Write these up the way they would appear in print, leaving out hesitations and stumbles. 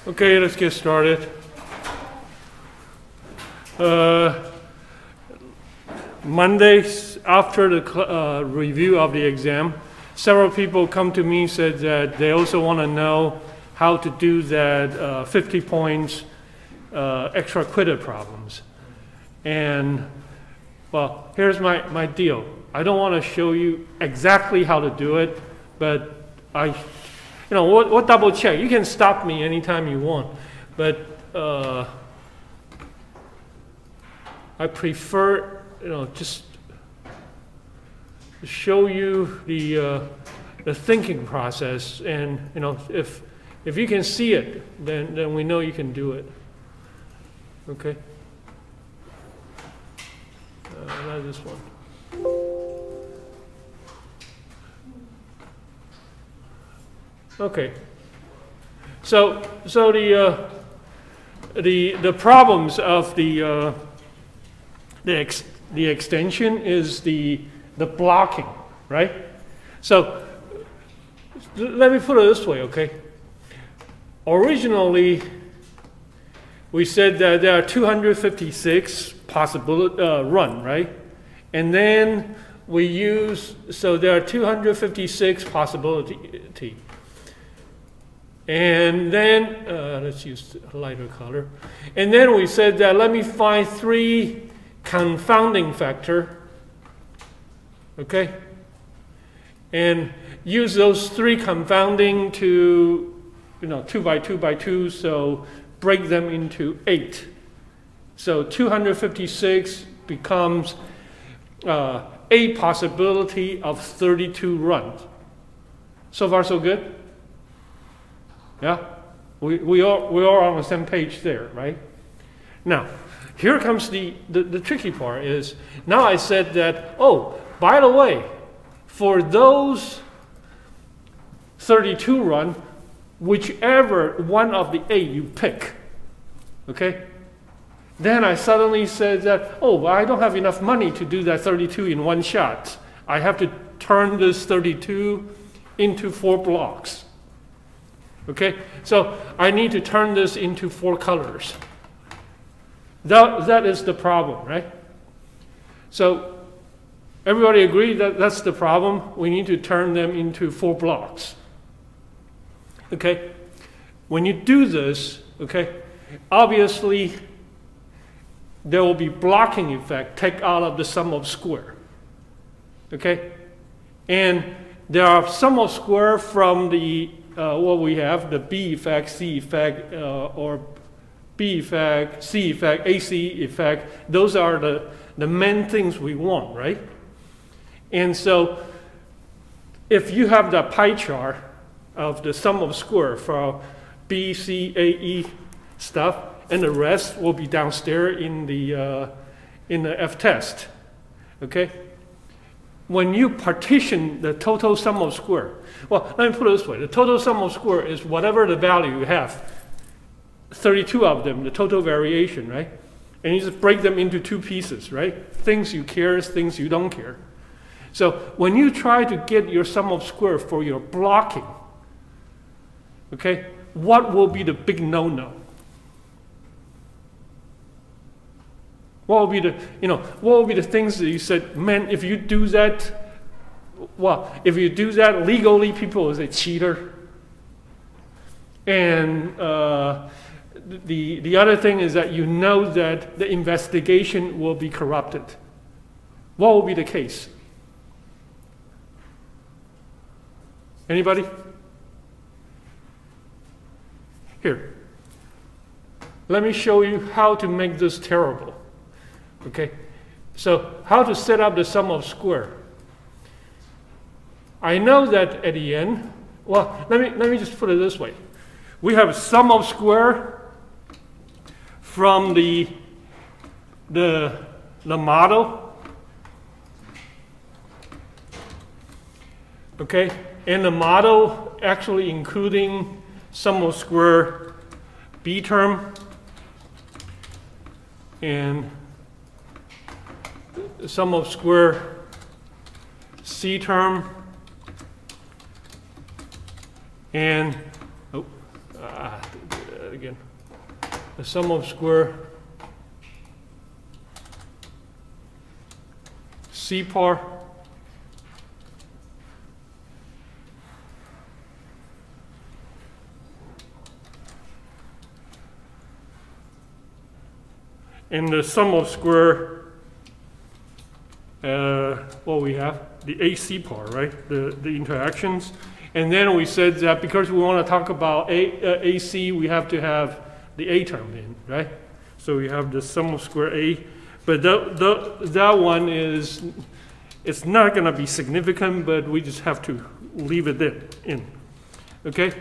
Okay, let's get started. Mondays, after the review of the exam, several people come to me and said that they also want to know how to do that 50 points extra credit problems. And, well, here's my deal. I don't want to show you exactly how to do it, but we'll double check. You can stop me anytime you want, but I prefer, just show you the thinking process, and if you can see it, then we know you can do it. Okay. Not this one. Okay. So the problems of the extension is the blocking, right? So let me put it this way, okay? Originally, we said that there are 256 possible run, right? And then we use, so there are 256 possibility. And then, let's use a lighter color. And then we said that let me find 3 confounding factor, okay? And use those 3 confounding to, 2 by 2 by 2, so break them into 8. So 256 becomes a possibility of 32 runs. So far, so good? Yeah? We are on the same page there, right? Now, here comes the tricky part is, now I said that, oh, by the way, for those 32 run, whichever one of the 8 you pick, okay? Then I suddenly said that, oh, well, I don't have enough money to do that 32 in one shot. I have to turn this 32 into 4 blocks. Okay, so I need to turn this into 4 colors. That is the problem, right? So everybody agree that that's the problem? We need to turn them into 4 blocks. Okay, when you do this, okay, obviously there will be blocking effect, take out of the sum of square. Okay, and there are sum of square from the what we have, the B effect, C effect, or B effect, C effect, AC effect. Those are the main things we want, right? And so if you have the pie chart of the sum of square for B, C, A, E stuff, and the rest will be downstairs in the F test, okay? When you partition the total sum of square, well, let me put it this way. The total sum of square is whatever the value you have, 32 of them, the total variation, right? And you just break them into 2 pieces, right? Things you care, things you don't care. So when you try to get your sum of square for your blocking, okay, what will be the big no-no? What will be what will be the things that you said, man, if you do that, well, if you do that legally, people will say cheater. And the other thing is that that the investigation will be corrupted. What will be the case? Anybody? Here. Let me show you how to make this terrible. Okay, so how to set up the sum of square. I know that at the end, well, let me just put it this way. We have sum of square from the model. Okay, and the model actually including sum of square B term and sum of square C term and that again. The sum of square C par and the sum of square what we have, the AC par, right? The interactions. And then we said that because we want to talk about AC, we have to have the A term in, right? So we have the sum of square A. But that one is, it's not going to be significant, but we just have to leave it in. Okay?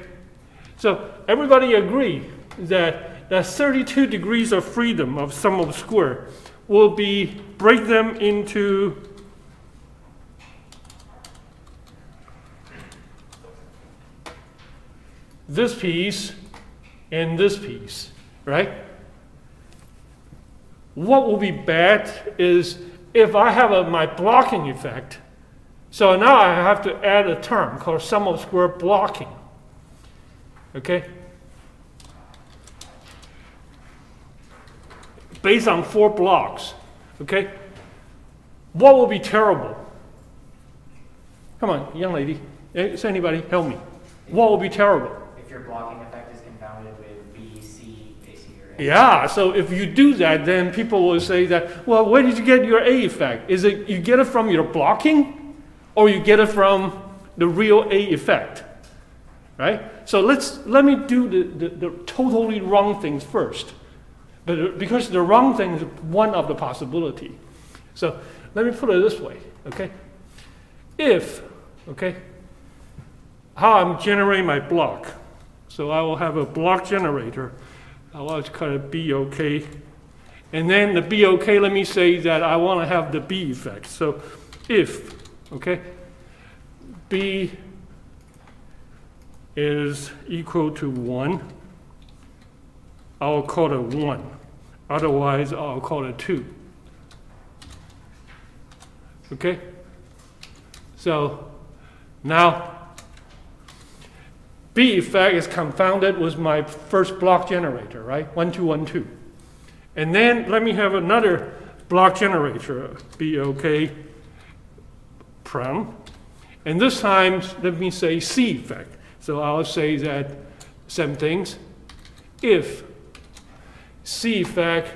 So everybody agree that 32 degrees of freedom of sum of square will break them into this piece and this piece, right? What will be bad is if I have my blocking effect. So now I have to add a term called sum of square blocking. Okay? Based on 4 blocks. Okay? What will be terrible? Come on, young lady. Is anybody help me? What will be terrible? If your blocking effect is confounded with B, C, AC, or A. Yeah, so if you do that, then people will say that, well, where did you get your A effect? Is it you get it from your blocking, or you get it from the real A effect? Right? So let me do the totally wrong things first. But because the wrong thing is one of the possibility. So let me put it this way, okay? If, okay, how I'm generating my block. So I will have a block generator. I will call it BOK. And then the BOK, let me say that I want to have the B effect. So if, okay, B is equal to 1, I'll call it 1. Otherwise, I'll call it 2. Okay? So now, B effect is confounded with my first block generator, right? 1, 2, 1, 2. And then let me have another block generator, BOK prim. And this time, let me say C effect. So I'll say that same things. If C effect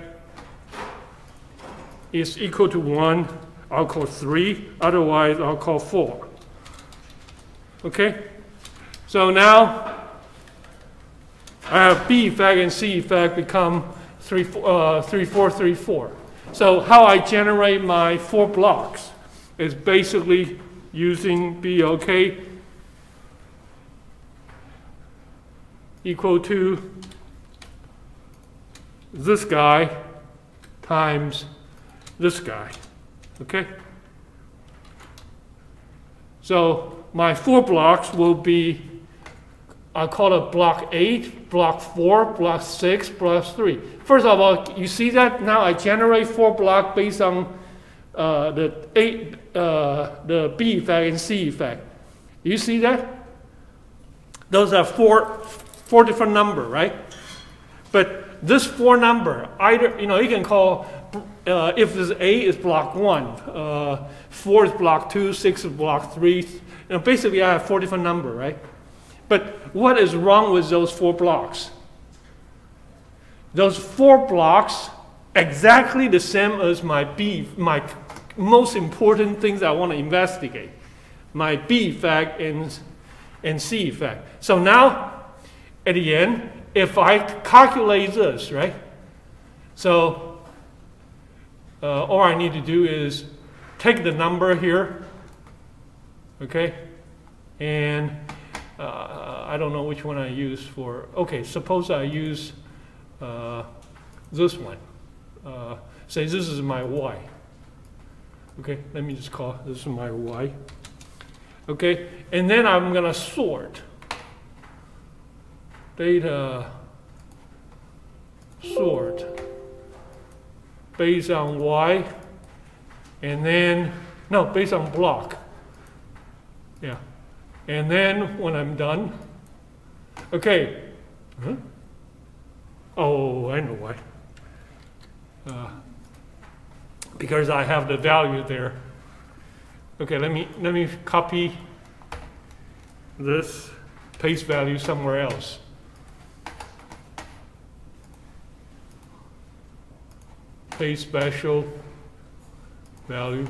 is equal to 1, I'll call 3. Otherwise, I'll call 4. Okay? So now I have B effect and C effect become 3, 4, 3, 4. So how I generate my 4 blocks is basically using BOK equal to this guy times this guy. Okay? So my 4 blocks will be, I call it block 8, block 4, block 6, block 3. First of all, you see that now I generate 4 blocks based on the B effect and C effect. You see that? Those are four different numbers, right? But this 4 number, either, you can call, if this A is block 1, 4 is block 2, 6 is block 3. Basically, I have 4 different numbers, right? But what is wrong with those 4 blocks? Those 4 blocks, exactly the same as my most important things I want to investigate. My B effect and C effect. So now, at the end, if I calculate this, right? So all I need to do is take the number here, okay? And I don't know which one I use for, okay, suppose I use this one. Say this is my Y. Okay, let me just call this is my Y. Okay, and then I'm going to sort data sort based on Y, and then, no, based on block. Yeah. And then when I'm done, okay, Oh, I know why. Because I have the value there. Okay, let me copy this, paste value somewhere else. Paste special value.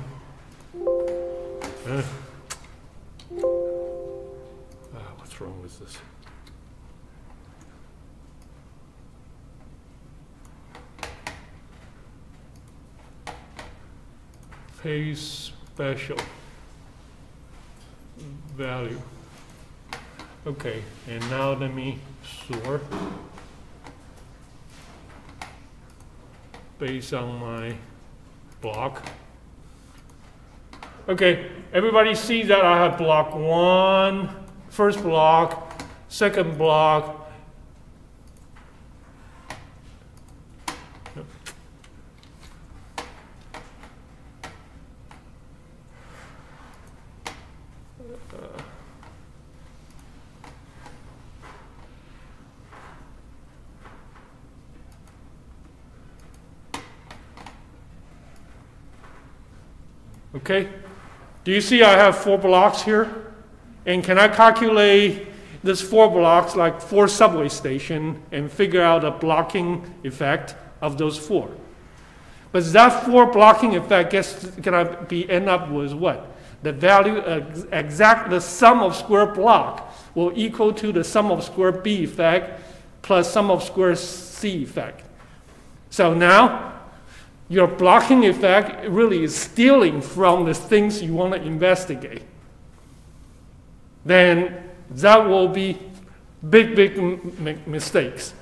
What's wrong with this? Paste special value. Okay, and now let me sort based on my block. Okay, everybody see that I have block 1, first block, second block. Okay, do you see I have 4 blocks here? And can I calculate this 4 blocks like 4 subway stations and figure out a blocking effect of those 4? But that 4 blocking effect gonna end up with what? The value, the sum of square block will equal to the sum of square B effect plus sum of square C effect. So now, your blocking effect really is stealing from the things you want to investigate. Then that will be big mistakes.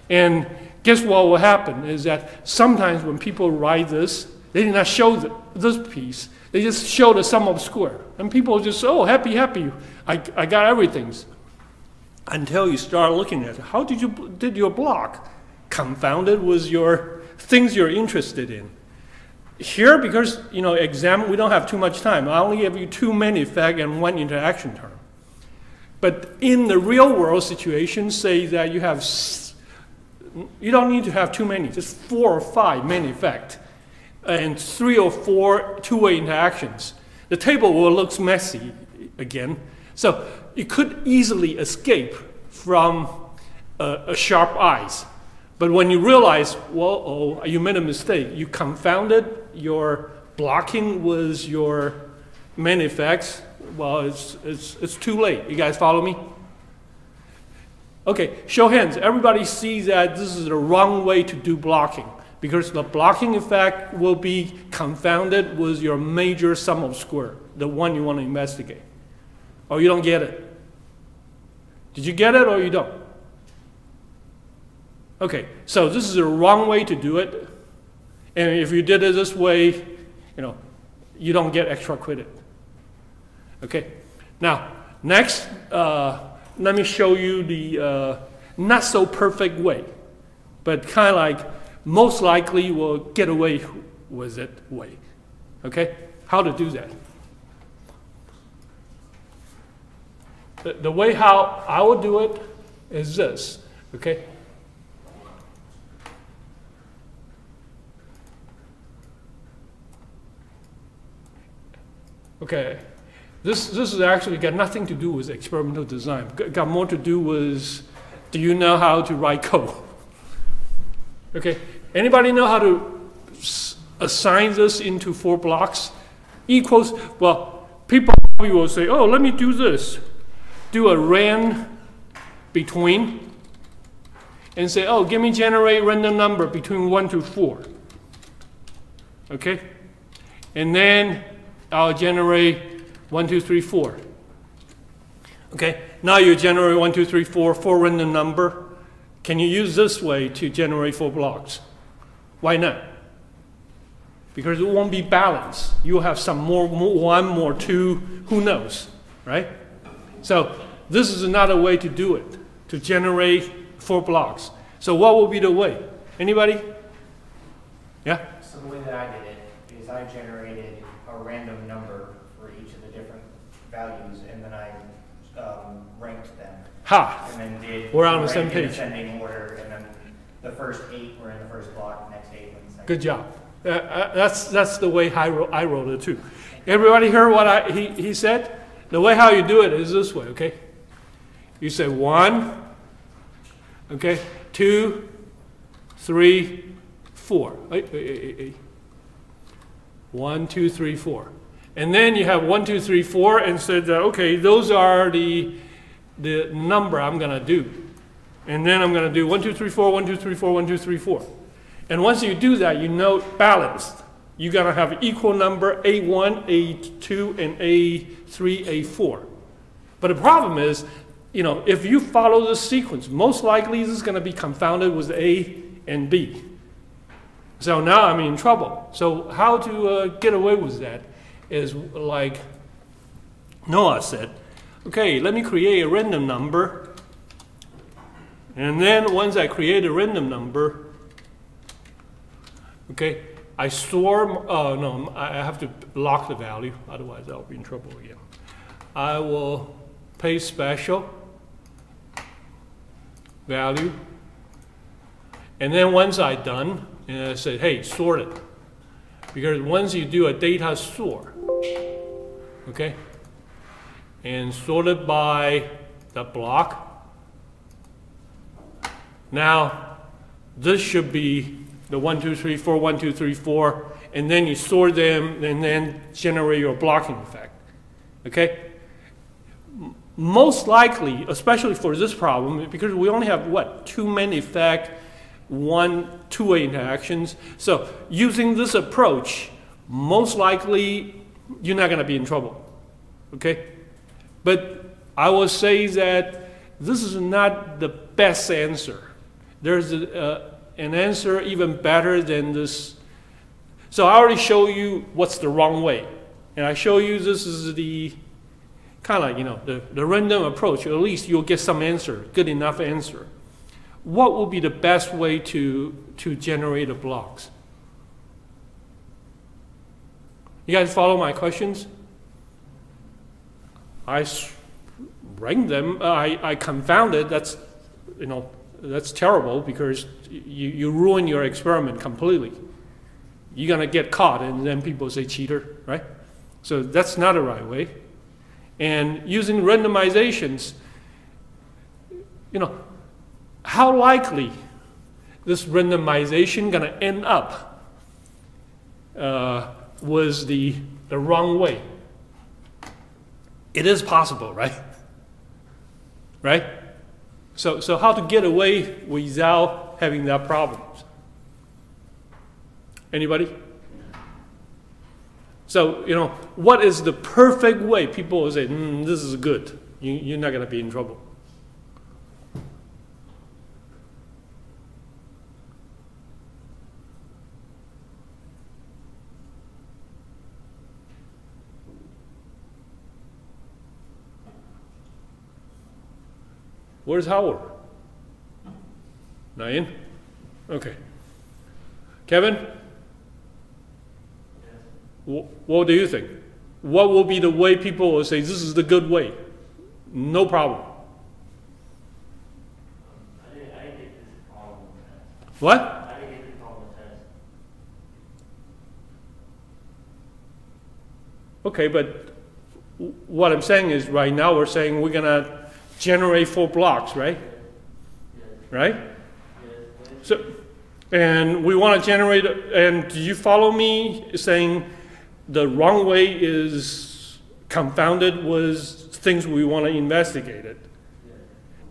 And guess what will happen is that sometimes when people write this, they did not show this piece. They just show the sum of square. And people just, oh, happy, I got everything. Until you start looking at it. How did your block confounded with your things you're interested in? Here, because exam, we don't have too much time. I only give you 2 main effect and 1 interaction term. But in the real world situation, say that you don't need to have too many, just 4 or 5 main effect, and 3 or 4 two-way interactions. The table will look messy again. So it could easily escape from a sharp eyes. But when you realize, well, you made a mistake, you confounded your blocking with your main effects, well, it's too late. You guys follow me? Okay, show hands. Everybody sees that this is the wrong way to do blocking because the blocking effect will be confounded with your major sum of square, the one you want to investigate. Or you don't get it. Did you get it or you don't? Okay, so this is the wrong way to do it. And if you did it this way, you don't get extra credit. Okay, now, next, let me show you the not so perfect way, but kind of like most likely will get away with it way. Okay, how to do that? The way how I would do it is this, okay? Okay, this is actually got nothing to do with experimental design. Got more to do with, do you know how to write code? Okay, anybody know how to assign this into 4 blocks? Equals, well, people will say, oh, let me do this. Do a ran between and say, oh, give me generate random number between 1 to 4. Okay, and then I'll generate 1, 2, 3, 4. Okay, now you generate 1, 2, 3, 4, 4 random number. Can you use this way to generate 4 blocks? Why not? Because it won't be balanced. You'll have some more 1, more 2, who knows, right? So this is another way to do it, to generate 4 blocks. So what will be the way? Anybody? Yeah? So the way that I did it is I generated a random number for each of the different values, and then I ranked them. Ha! And then did We're on the same page. Ascending order, and then the first 8 were in the first block, next 8 were in the second. Good job. That's the way I wrote it too. Everybody heard what he said? The way how you do it is this way, okay? You say 1, okay, 2, 3, 4. 1, 2, 3, 4. And then you have 1, 2, 3, 4 and said, okay, those are the number I'm going to do. And then I'm going to do 1, 2, 3, 4, 1, 2, 3, 4, 1, 2, 3, 4. And once you do that, you note balanced. You're going to have equal number A1, A2, and A3, A4. But the problem is, you know, if you follow this sequence, most likely this is going to be confounded with A and B. So now I'm in trouble. So how to get away with that is like Noah said, okay, let me create a random number. And then once I create a random number, okay, I store, no, I have to lock the value, otherwise I'll be in trouble again. I will paste special value. And then once I'm done, and I say, hey, sort it. Because once you do a data sort, okay, and sort it by the block, now this should be the 1, 2, 3, 4, 1, 2, 3, 4, and then you sort them and then generate your blocking effect, okay? Most likely, especially for this problem, because we only have, what, 2 main effect, 1 two-way interactions. So using this approach, most likely you're not going to be in trouble, okay? But I will say that this is not the best answer. There's an answer even better than this. So I already show you what's the wrong way. And I show you this is the kind of like, you know, the random approach. At least you'll get some answer, good enough answer. What will be the best way to generate the blocks? You guys follow my questions? I ranked them. I confounded. That's, you know, that's terrible because you ruin your experiment completely. You're going to get caught and then people say cheater, right? So that's not the right way. And using randomizations, you know, how likely this randomization going to end up was the wrong way? It is possible, right? Right? So how to get away without having that problem? Anybody? So, you know, what is the perfect way? People will say, this is good. You're not going to be in trouble. Where's Howard? Not in? Okay. Kevin? Yes. What do you think? What will be the way people will say, this is the good way? No problem. I didn't get this problem test. What? I didn't get this problem test. Okay, but what I'm saying is right now we're saying we're going to generate 4 blocks, right? Yes. Right? Yes. So, and we want to generate, and do you follow me saying the wrong way is confounded with things we want to investigate it? Yes.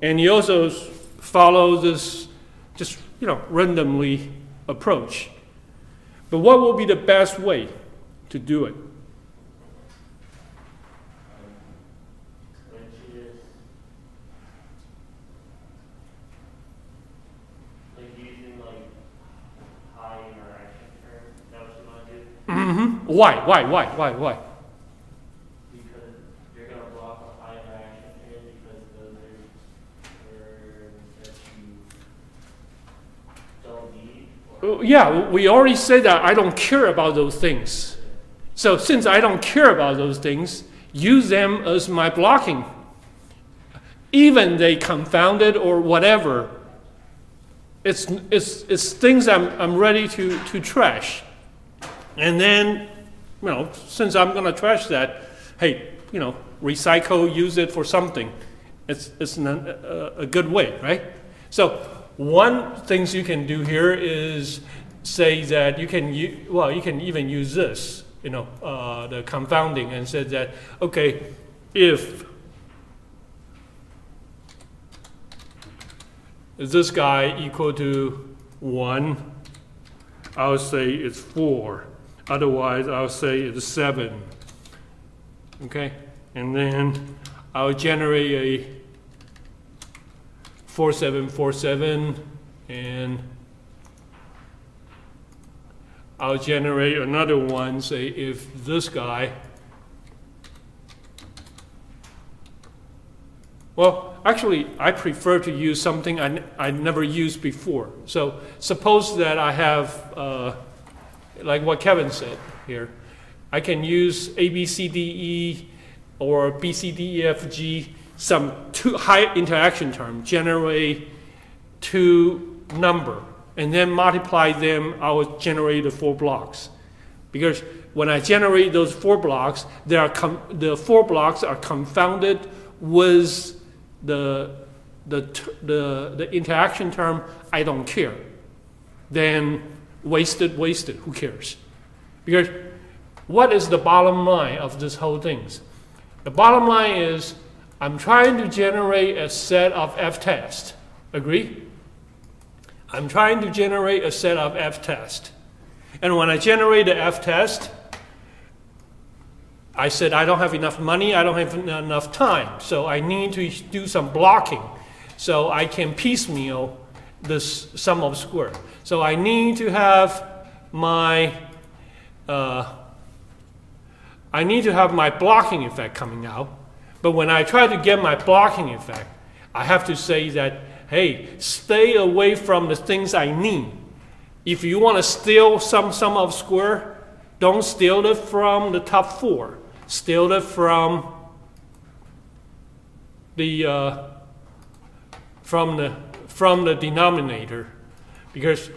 And you also follow this just, you know, randomly approach. But what will be the best way to do it? Why? Because you're going to block a high interaction here because those are that you don't need. Yeah, we already said that I don't care about those things. So since I don't care about those things, use them as my blocking. Even they confounded or whatever, it's things I'm ready to trash. And then, since I'm going to trash that, hey, recycle, use it for something. It's a good way, right? So one things you can do here is say that you can even use this, the confounding, and say that, okay, if this guy equal to 1, I'll say it's 4. Otherwise, I'll say it's 7. Okay? And then I'll generate a 4747, and I'll generate another one, say if this guy, well, actually, I prefer to use something I never used before. So suppose that I have, like what Kevin said here, I can use A, B, C, D, E, or B, C, D, E, F, G, some two high interaction term, generate 2 number, and then multiply them, I will generate the 4 blocks. Because when I generate those 4 blocks, the 4 blocks are confounded with the interaction term, I don't care. Then wasted, who cares? Because what is the bottom line of this whole thing? The bottom line is I'm trying to generate a set of f-tests. Agree? I'm trying to generate a set of f-tests. And when I generate the f-test, I said I don't have enough money, I don't have enough time, so I need to do some blocking so I can piecemeal this sum of square. So I need to have my blocking effect coming out. But when I try to get my blocking effect, I have to say that, hey, stay away from the things I need. If you want to steal some sum of square, don't steal it from the top 4. Steal it from the denominator. Because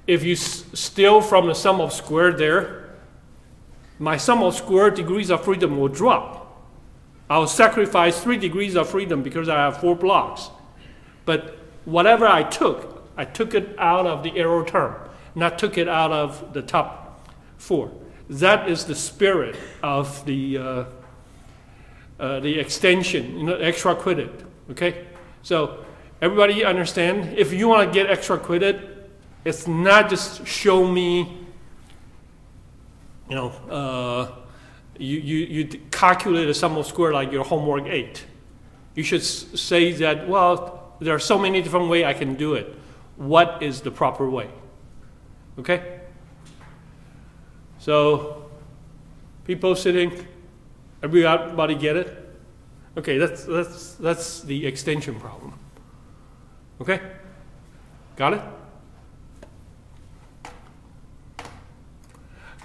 if you steal from the sum of square there, my sum of square degrees of freedom will drop. I'll sacrifice 3 degrees of freedom because I have 4 blocks. But whatever I took it out of the error term, not took it out of the top 4. That is the spirit of the extension, extra credit. Okay, so everybody understand? If you want to get extra credit, it's not just show me, you calculate a sum of square like your homework 8. You should say that, well, there are so many different ways I can do it. What is the proper way? Okay? So, people sitting, everybody get it? Okay, that's the extension problem. Okay? Got it?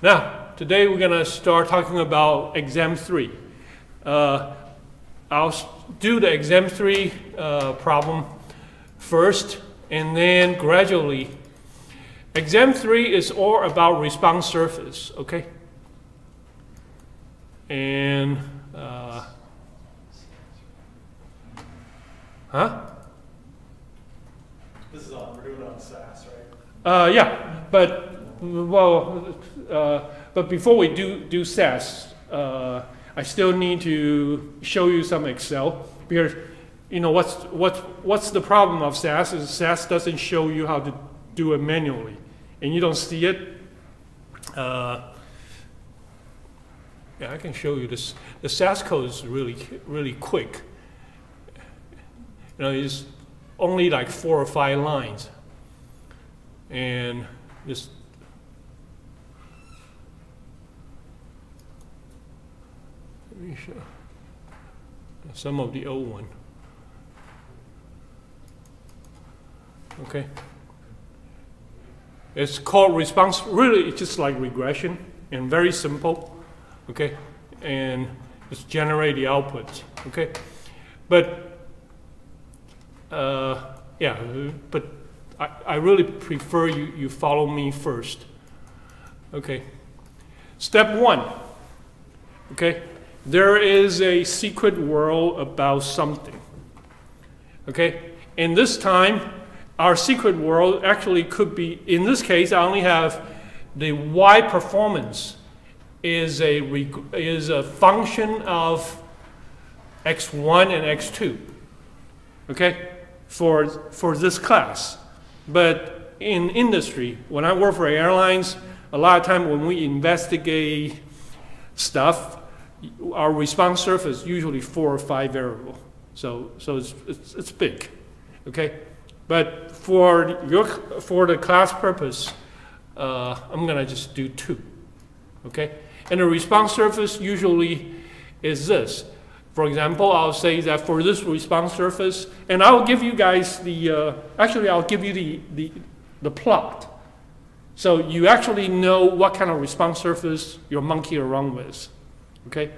Now, today we're going to start talking about exam 3. I'll do the exam 3 problem first, and then gradually. Exam 3 is all about response surface, okay? And, This is on, we're doing it on SAS, right? Yeah, but before we do SAS, I still need to show you some Excel, because what's the problem of SAS is SAS doesn't show you how to do it manually, and you don't see it. Yeah, I can show you this. The SAS code is really quick. It's only like 4 or 5 lines, and just let me show some of the old one. Okay. It's called response. Really, it's just like regression and very simple. Okay, and just generate the outputs. Okay, but I really prefer you follow me first. Okay. Step 1. Okay. There is a secret world about something. Okay. And this time, our secret world actually could be, in this case, I only have the Y performance is a function of x1 and x2. Okay. For this class. But in industry, when I work for airlines, a lot of time when we investigate stuff, our response surface is usually 4 or 5 variable. So it's big, okay? But for the class purpose, I'm gonna just do 2, okay? And the response surface usually is this. For example, I'll say that for this response surface, and I'll give you guys actually I'll give you the plot. So you actually know what kind of response surface you're monkeying around with, okay?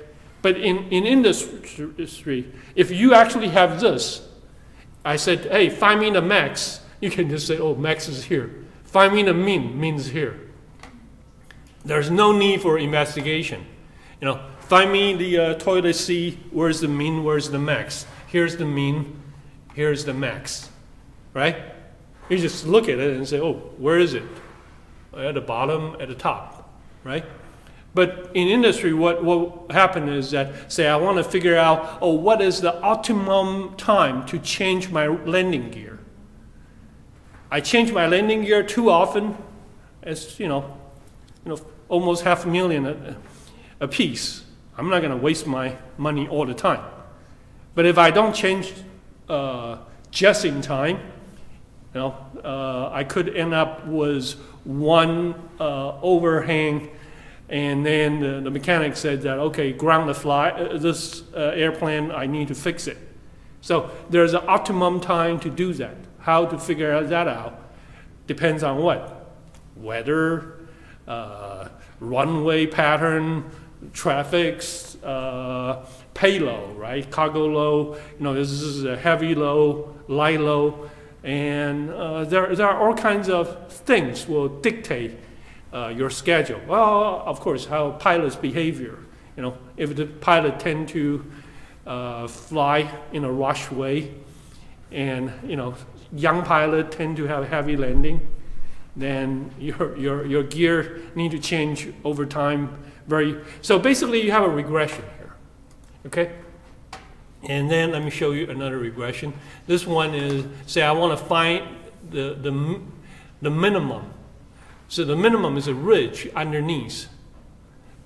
But in industry, if you actually have this, I said, hey, find me the max, you can just say, oh, max is here. Find me the mean is here. There's no need for investigation. You know, find me the toilet seat, where's the mean, where's the max? Here's the mean, here's the max, right? You just look at it and say, oh, where is it? At the bottom, at the top, right? But in industry, what happened is that, say, I want to figure out, oh, what is the optimum time to change my landing gear? I change my landing gear too often, it's, you know, almost $500,000 a piece. I'm not going to waste my money all the time. But if I don't change just in time, you know, I could end up with one overhang, and then the mechanic said that, okay, ground this airplane, I need to fix it. So there's an optimum time to do that. How to figure that out depends on what? Weather, runway pattern, traffics, payload, right? Cargo load, you know, this is a heavy load, light load, and there are all kinds of things will dictate your schedule. Well, of course, how pilots' behavior. You know, if the pilot tend to fly in a rush way, and you know, young pilot tend to have heavy landing, then your gear need to change over time. So basically, you have a regression here, okay? And then let me show you another regression. This one is, say I want to find the minimum. So the minimum is a ridge underneath,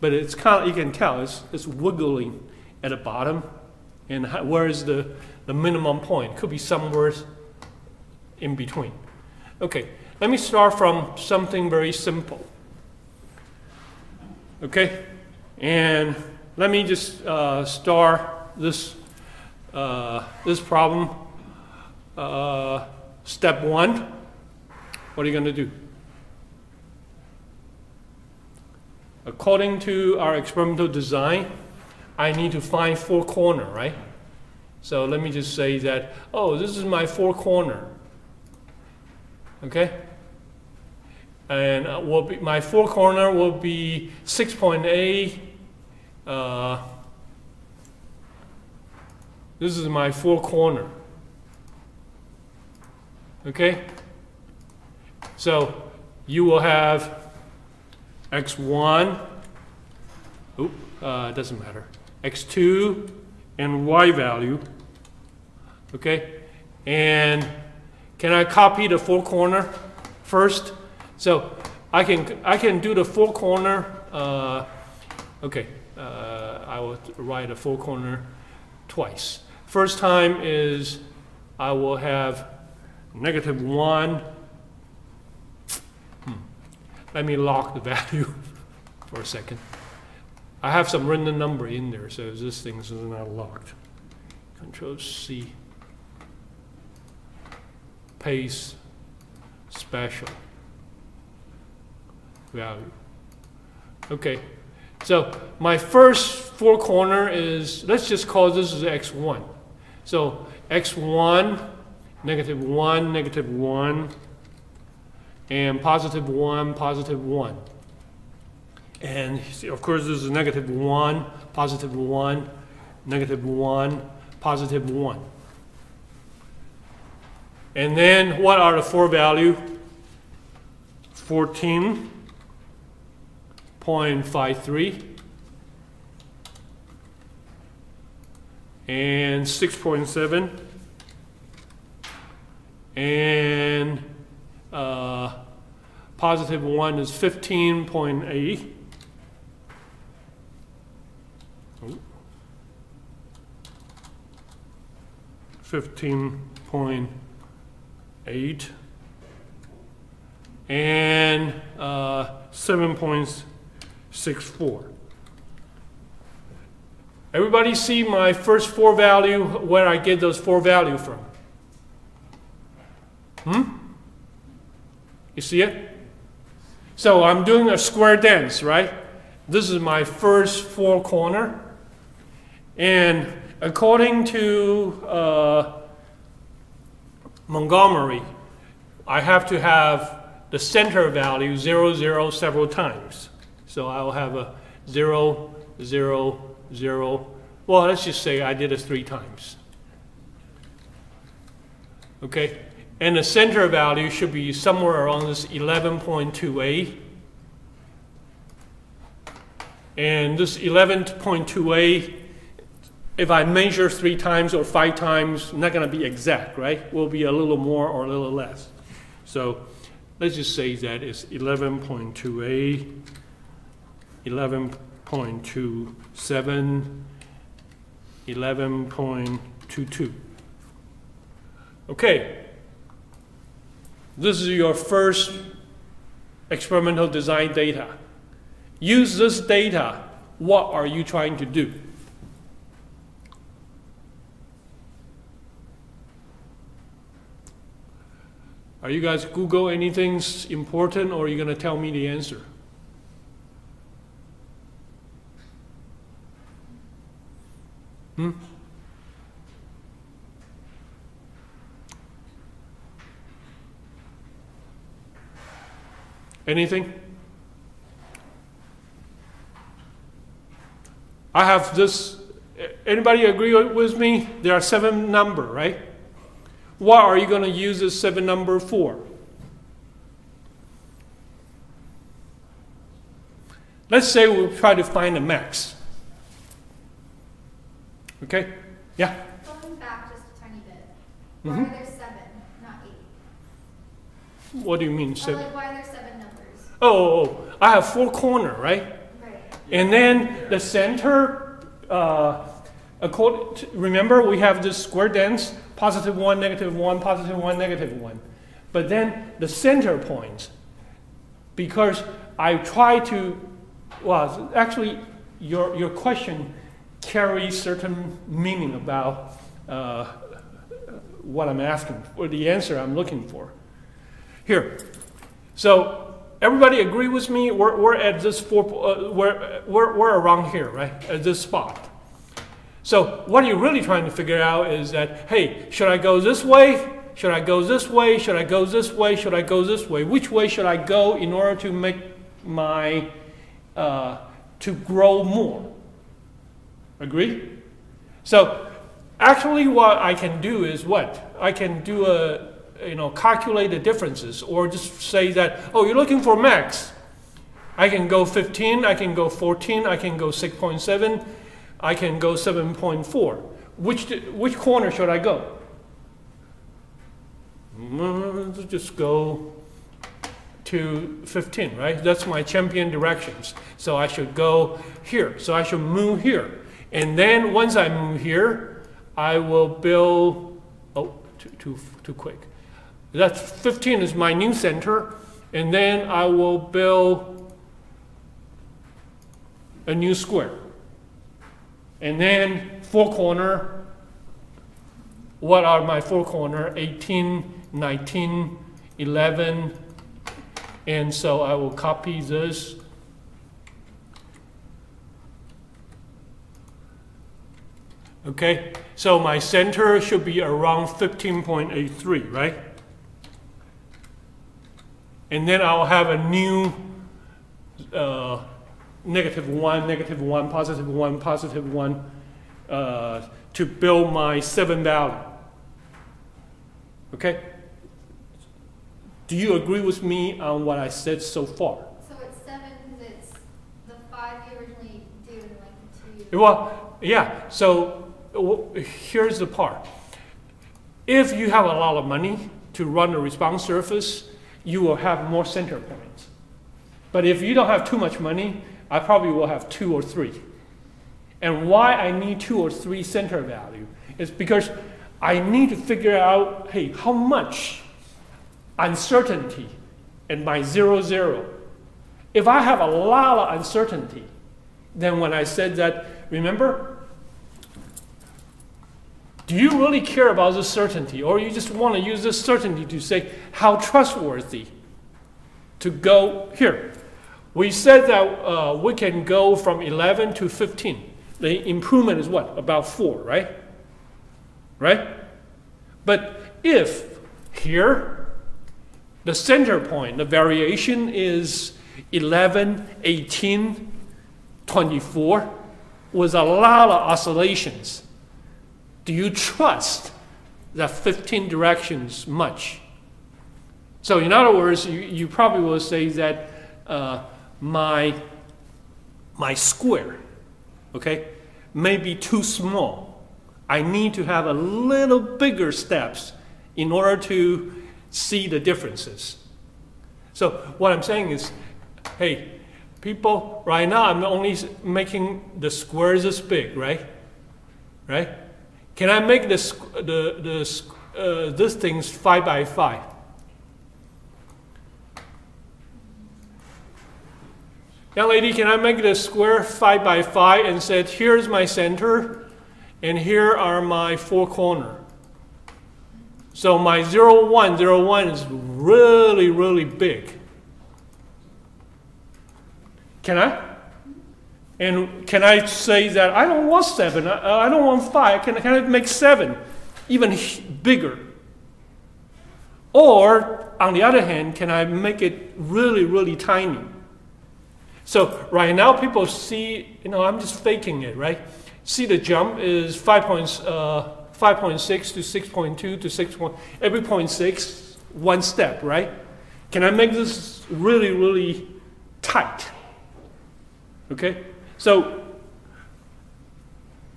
but it's kind of, you can tell it's wiggling at the bottom, and where is the minimum point? Could be somewhere in between. Okay, let me start from something very simple. Okay, and let me just start this problem. Step 1. What are you going to do? According to our experimental design, I need to find 4 corners, right? So let me just say that, oh, this is my 4 corners. Okay? And my 4 corners will be 6.8. This is my 4 corners. Okay? So you will have x1, it doesn't matter, x2 and y value. Okay? And can I copy the 4 corners first? So I can do the 4 corners. Okay, I will write a 4 corners twice. First time is I will have -1. Let me lock the value for a second. I have some random number in there, so this thing is not locked. Control C. Paste special value. Okay, so my first 4 corners is, let's just call this as x1. So x1, -1, -1, and positive 1, positive 1. And of course, this is negative 1, positive 1, negative 1, positive 1. And then what are the four values? 14.53 and 6.7 and positive 1 is 15.8. 15.8 and 7.64. Everybody see my first four value, where I get those four value from? You see it? So I'm doing a square dance, right? This is my first four corner. And according to Montgomery, I have to have the center value 0, 0 several times. So I'll have a 0, 0, 0. Well, let's just say I did it 3 times. Okay? And the center value should be somewhere around this 11.28. And this 11.28, if I measure 3 times or 5 times, not going to be exact, right? Will be a little more or a little less. So let's just say that it's 11.28, 11.27, 11.22. Okay. This is your first experimental design data. Use this data. What are you trying to do? Are you guys Google anything important, or are you going to tell me the answer? Anything? I have this. Anybody agree with me? There are 7 numbers, right? What are you going to use this 7 number for? Let's say we'll try to find a max. Okay? Yeah? Going back just a tiny bit. Why are there 7, not 8? What do you mean 7? Like, why are there 7 numbers? Oh, I have 4 corners, right? Right. And then the center, remember we have this square dance, positive 1, negative 1, positive 1, negative 1. But then the center points, because I try to, well, actually your question carries certain meaning about what I'm asking, or the answer I'm looking for. Here, so everybody agree with me? We're at this we're around here, right? At this spot. So what you're really trying to figure out is that, hey, should I go this way? Should I go this way? Should I go this way? Should I go this way? Which way should I go in order to make my to grow more? Agree? So actually what I can do is what? I can do calculate the differences, or just say that, oh, you're looking for max. I can go 15, I can go 14, I can go 6.7, I can go 7.4. Which corner should I go? Let's just go to 15, right? That's my champion directions. So I should go here. So I should move here. And then once I move here, I will build, oh, too quick. That's 15 is my new center. And then I will build a new square. And then 4 corner. What are my 4 corner? 18, 19, 11. And so I will copy this. Okay, so my center should be around 15.83, right? and then I'll have a new negative 1, positive 1, positive 1 to build my 7 value. Okay? Do you agree with me on what I said so far? So it's 7 because it's the 5 you originally do and like the 2. Well, yeah. So here's the part. If you have a lot of money to run a response surface, you will have more center points. But if you don't have too much money, I probably will have 2 or 3. And why I need 2 or 3 center value is because I need to figure out, hey, how much uncertainty in my 0, 0. If I have a lot of uncertainty, then when I said that, remember, do you really care about this certainty, or you just want to use this certainty to say how trustworthy to go here? We said that we can go from 11 to 15. The improvement is what? About 4, right? Right? But if here, the center point, the variation is 11, 18, 24, with a lot of oscillations, do you trust that 15 directions much? So in other words, you probably will say that my square, okay, may be too small. I need to have a little bigger steps in order to see the differences. So what I'm saying is, hey, people, right now I'm only making the squares this big, right? Right? Can I make this thing's 5 by 5? Young lady, can I make the square 5 by 5 and said, here's my center, and here are my 4 corners. So my 0, 1, 0, 1 is really, really big. Can I? And can I say that I don't want 7, I don't want 5, can I make 7 even bigger? Or, on the other hand, can I make it really, really tiny? So right now people see, I'm just faking it, right? See the jump is 5.6 to 6.2 to 6. Every 0.6, 1 step, right? Can I make this really, really tight? Okay? So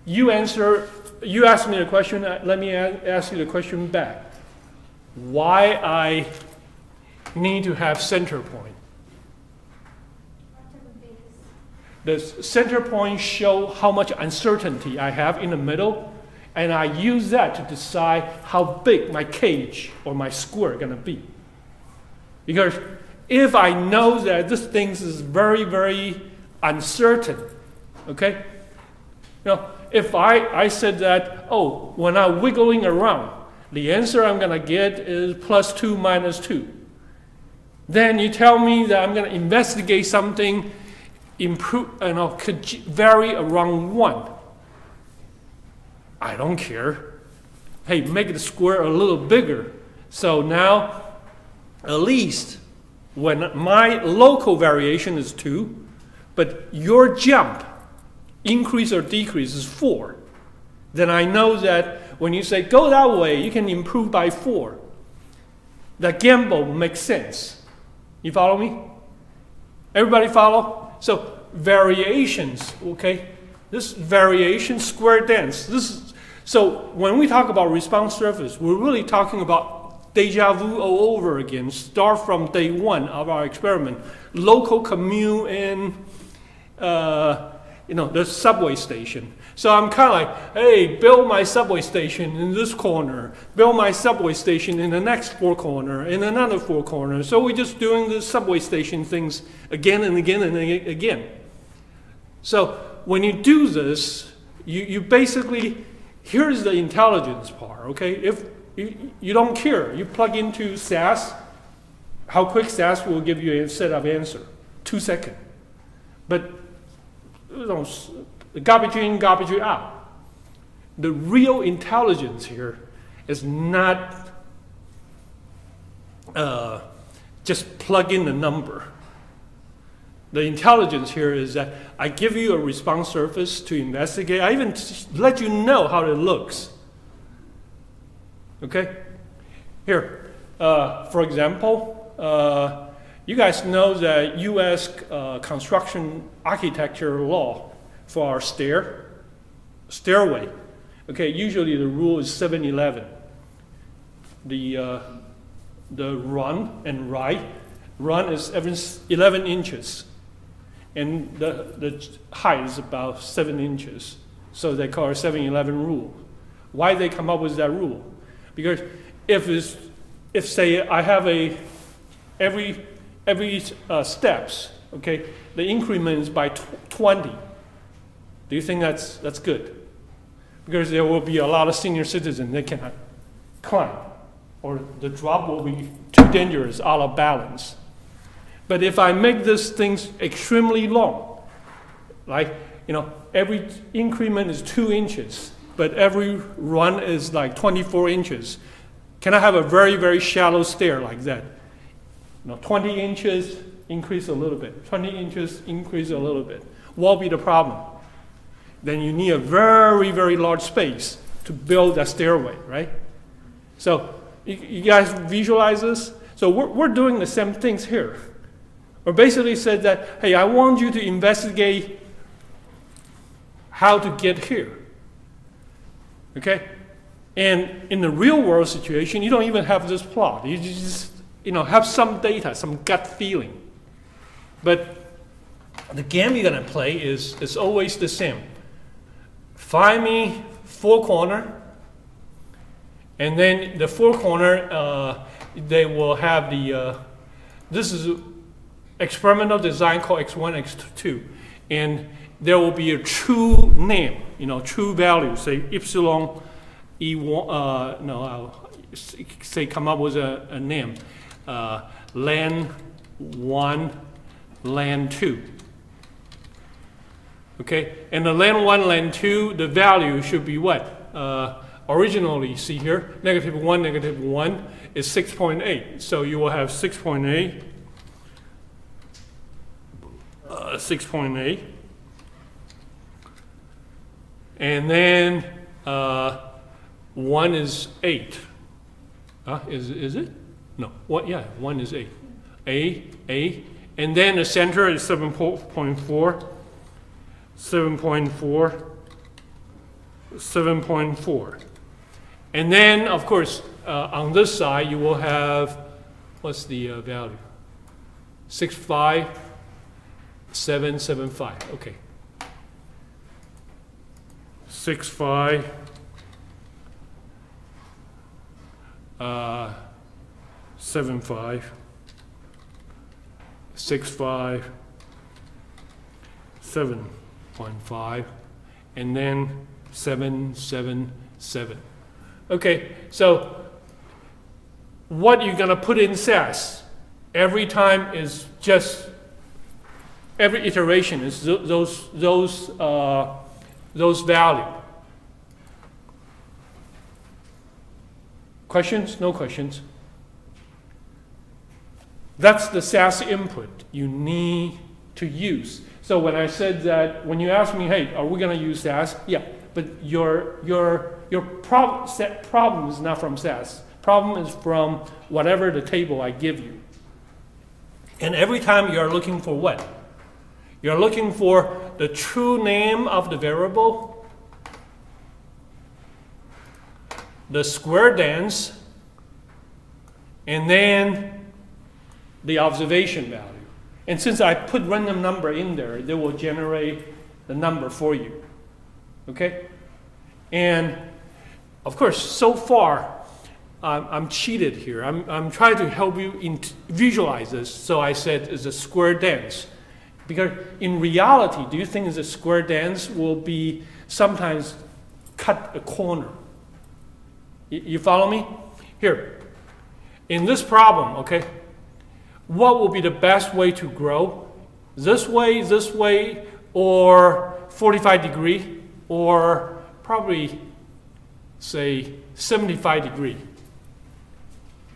you asked me a question, let me ask you the question back. Why I need to have center point? The center point show how much uncertainty I have in the middle, and I use that to decide how big my cage or my square going to be. Because if I know that this thing is very, very uncertain, okay? If I said that, when I'm wiggling around, the answer I'm going to get is +2 minus 2. Then you tell me that I'm going to investigate something could vary around 1. I don't care. Hey, make the square a little bigger. So now, at least, when my local variation is 2, but your jump, increase or decrease, is 4, then I know that when you say, go that way, you can improve by 4. That gamble makes sense. You follow me? Everybody follow? So variations, okay? This variation, square dance. So when we talk about response surface, we're really talking about deja vu all over again. Start from day 1 of our experiment. Local commute in, the subway station. So I'm kind of like, hey, build my subway station in this corner. Build my subway station in the next 4 corners, in another 4 corners. So we're just doing the subway station things again and again and again. So when you do this, you basically, here's the intelligence part, okay? If you don't care, you plug into SAS, how quick SAS will give you a set of answer? 2 seconds. But garbage in, garbage out. The real intelligence here is not just plug in the number. The intelligence here is that I give you a response surface to investigate. I even let you know how it looks. Okay? Here, for example, you guys know that U.S. construction architecture law for our stairway. Okay, usually the rule is 7-11. The run and right, run is 11 inches, and the height is about 7 inches. So they call it 7-11 rule. Why they come up with that rule? Because if say I have every steps, okay, the increment is by 20. Do you think that's good? Because there will be a lot of senior citizens that cannot climb, or the drop will be too dangerous, out of balance. But if I make these things extremely long, like, every increment is 2 inches, but every run is like 24 inches, can I have a very, very shallow stair like that? 20 inches, increase a little bit. 20 inches, increase a little bit. What will be the problem? Then you need a very, very large space to build that stairway, right? So you guys visualize this? So we're doing the same things here. We basically said that, hey, I want you to investigate how to get here. Okay? And in the real world situation, you don't even have this plot. You just have some data, some gut feeling. But the game you're going to play is always the same. Find me 4 corners, and then the 4 corners, they will have this is experimental design called X1, X2, and there will be a true name, true value, say epsilon E1, say come up with a name, LAN 1, LAN 2. Okay, and the LAN 1, LAN 2, the value should be what? Originally, see here, -1 is 6.8. So you will have 6.8, 6.8. And then 1 is 8. Is it? No, what? Yeah, 1 is 8. A. And then the center is 7.4. 7.4, 7.4. And then, of course, on this side, you will have, what's the value? 6.5, 7.75. Okay. 6.5, 7.5, 6.5, 7.5, and then 7.77. Okay, so what you're going to put in SAS every time is just, every iteration is those value. Questions? No questions. That's the SAS input you need to use. So when I said that, when you ask me, hey, are we going to use SAS? Yeah, but your problem is not from SAS. Problem is from whatever the table I give you. And every time you're looking for what? You're looking for the true name of the variable, the square dance, and then the observation value. And since I put random number in there, they will generate the number for you. Okay? And of course, so far, I'm cheated here. I'm trying to help you visualize this. So I said it's a square dance. Because in reality, do you think the square dance will be sometimes cut a corner? You follow me? Here, in this problem, okay, what will be the best way to grow? This way, or 45 degree, or probably, say, 75 degree,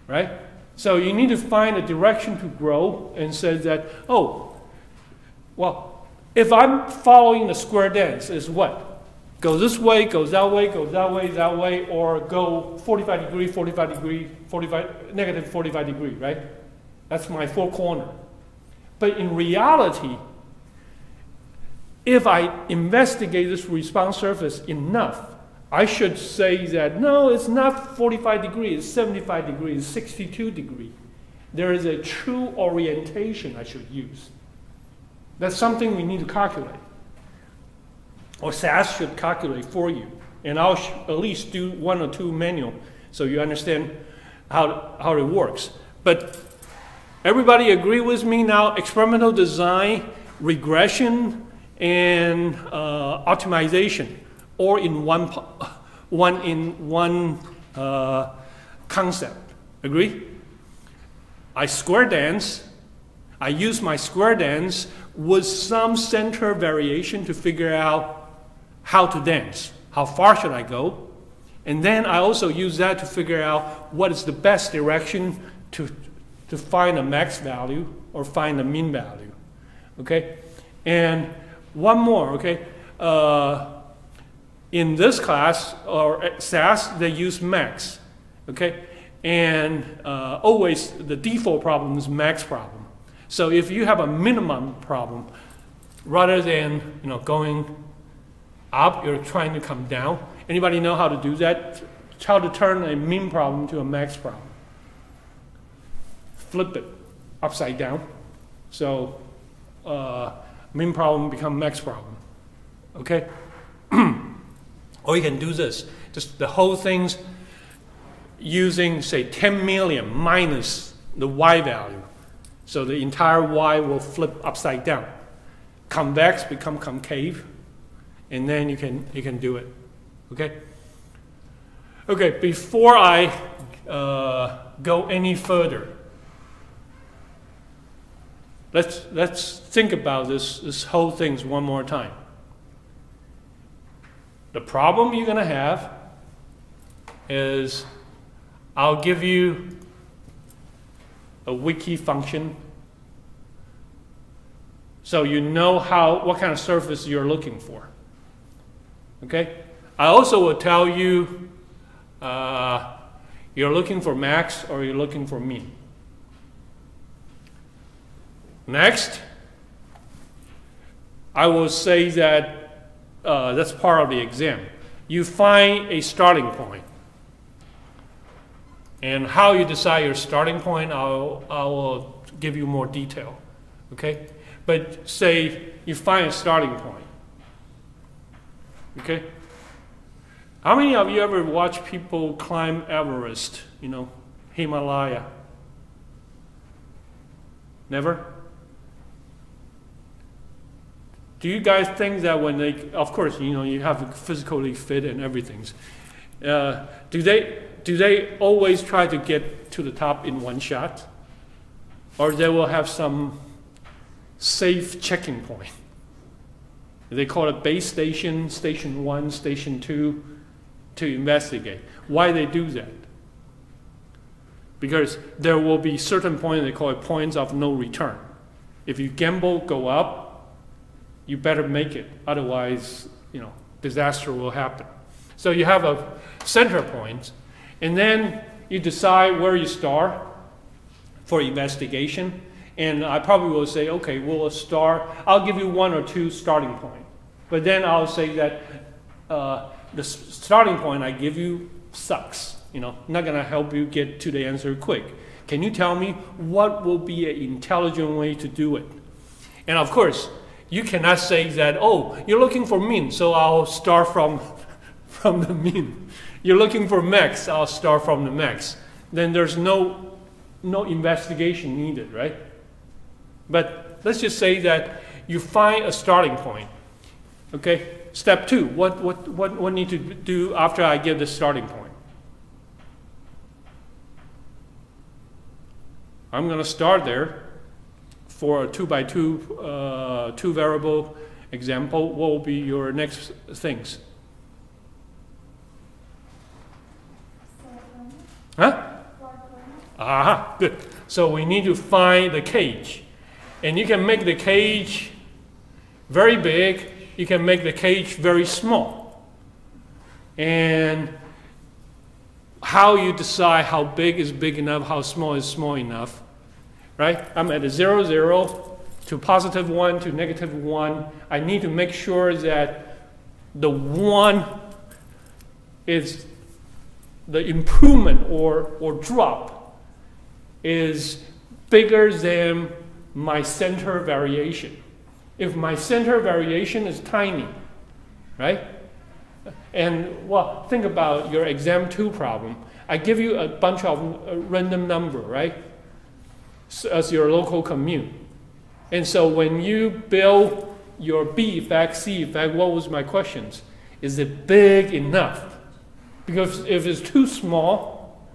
right? So you need to find a direction to grow and say that, oh, well, if I'm following the square dance, is what? Go this way, goes that way, goes that way, or go 45 degree, 45 degree, 45, negative 45 degree, right? That's my four corner. But in reality, if I investigate this response surface enough, I should say that, no, it's not 45 degrees, it's 75 degrees, 62 degrees. There is a true orientation I should use. That's something we need to calculate. Or SAS should calculate for you. And I'll at least do 1 or 2 manual so you understand how it works. But everybody agree with me now, experimental design, regression, and optimization, or in one concept. Agree? I square dance. I use my square dance with some center variation to figure out how to dance. How far should I go? And then I also use that to figure out what is the best direction to find a max value or find a mean value. Okay? And one more, okay? In this class, or SAS, they use max, okay? And always the default problem is max problem. So if you have a minimum problem, rather than going up, you're trying to come down. Anybody know how to do that? How to turn a min problem to a max problem? Flip it upside down. So min problem become max problem. Okay? Or you can do this. Just the whole thing's using, say, 10 million minus the y value. So the entire y will flip upside down. Convex become concave, and then you can do it. Okay? Okay, before I go any further, let's think about this whole thing one more time. The problem you're going to have is I'll give you a wiki function so you know what kind of surface you're looking for. Okay? I also will tell you you're looking for max or you're looking for mean. Next, I will say that that's part of the exam. You find a starting point. And how you decide your starting point, I will give you more detail. Okay? But say you find a starting point. Okay? How many of you ever watch people climb Everest, Himalaya? Never? Do you guys think that when they, of course, you have to physically fit and everything. Do they always try to get to the top in one shot? Or they will have some safe checking point? They call it base station, station 1, station 2, to investigate. Why they do that? Because there will be certain points, they call it points of no return. If you gamble, go up, you better make it. Otherwise, disaster will happen. So you have a center point, and then you decide where you start for investigation. And I probably will say, okay, we'll start. I'll give you 1 or 2 starting points. But then I'll say that the starting point I give you sucks. Not going to help you get to the answer quick. Can you tell me what will be an intelligent way to do it? And of course, you cannot say that, oh, you're looking for mean, so I'll start from the mean. You're looking for max, I'll start from the max. Then there's no investigation needed, right? But let's just say that you find a starting point. Okay? Step 2, what need to do after I give the starting point? I'm going to start there. For a 2x2 2 variable example, what will be your next things? Huh? Aha, good. So we need to find the cage. And you can make the cage very big. You can make the cage very small. And how you decide how big is big enough, how small is small enough, right? I'm at a 0, 0 to positive 1 to negative 1. I need to make sure that the 1 is the improvement or drop is bigger than my center variation. If my center variation is tiny, right? And well, think about your exam 2 problem. I give you a bunch of random number, right? So, as your local commute. And so when you build your B effect, C effect, what was my questions? Is it big enough? Because if it's too small,